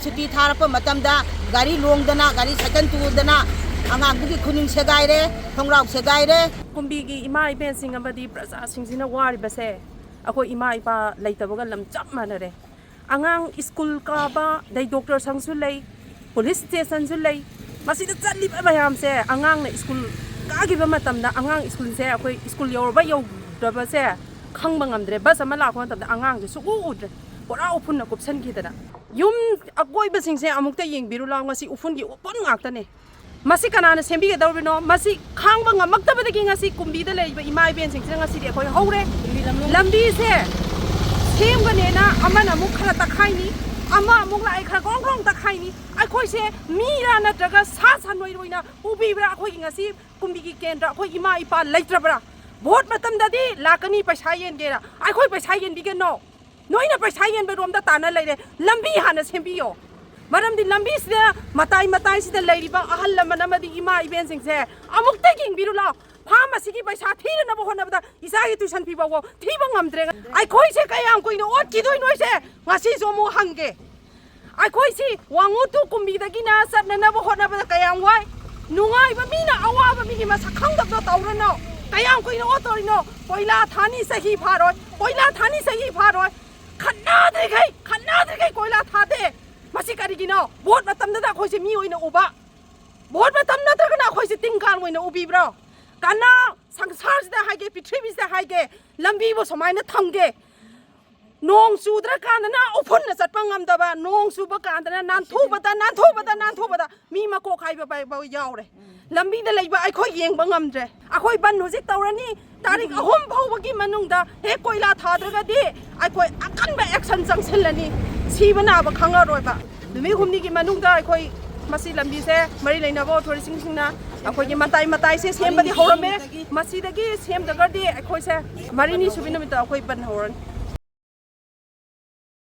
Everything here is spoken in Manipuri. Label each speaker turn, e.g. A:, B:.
A: suti tharap matamda gari longdana gari sakan tudana angang bugi kuning segaire thongrau segaire
B: Kumbi gi ima iben sing amadi praja singsina wari base ako ima ipa leitabaga lam chap manare angang school ka ba dai doctor sangsu lei police station su lei masida chatli ba bayam se angang na school ka gi ba matamda angang school se akoi school yor ba yo daba se khangba ngamdre bas ama la khon tamda angang su u udre pora upun na kopsan gi dana yum akoi ba sing se amukta yeng biru la ngasi upun gi upon ngakta ne masi kanana sembi ge dawrino masi khangba ngamakta ba gi ngasi kumbi da lei ba imai ben sing ngasi de khoi haure lambi se sem ga ne na amana muk khara ta khaini ama muk la ai khara gong gong ta khaini ai khoi se mira na daga sa sa noi roina ubi bra khoi ngasi kumbi gi kendra khoi ima ipa leitra bra vote matam da di lakani paisa yen ge ra ai khoi paisa yen bi ge no noina paisa yen be rom da ta na leire lambi hana sembi yo maram di lambi sida matai sida leiri ba ahal lamana madi ima event sing se amuk taking biru la pharmacy ki paisa thira na bo hona ba isa gi tuition pi ba wo thi ba ngamdre ai khoi se kayam koi no ot ki doi noi se ngasi so mo hange ai khoi si Wangoo tu kumbi da gi na sat na bo hona ba kayam wai nungai ba mi na awa ba mi gi ma sakhang da tawra no kayam koi no otori no poila thani sahi pharoi poila thani sahi pharoi khanna de gai koila tha de masi kari gi no vote matam da khoi se mi oina uba vote matam na tra na khoi se tingkan oina ubi bro kana sangsar sida haige pithribi sida haige lambi bo somai na thamge nong sudra kan na upun na chatpa ngam da ba nong suba kan na nan thu bada mi ma ko khai ba yaure lambi da leiba ai khoi yeng ba ngam dre akhoi ban hojik tawrani tarik ahom phau gi manung da he koila thadra di ai khoi akan ba action changselani sibana ba khanga roi ba numi humni gi manung da ai khoi masi lambi se mari leina bo thori sing na akhoi gi matai se sem ba di horame masi da gi sem da gar di ai khoi se mari ni subina mi ta akhoi ban horan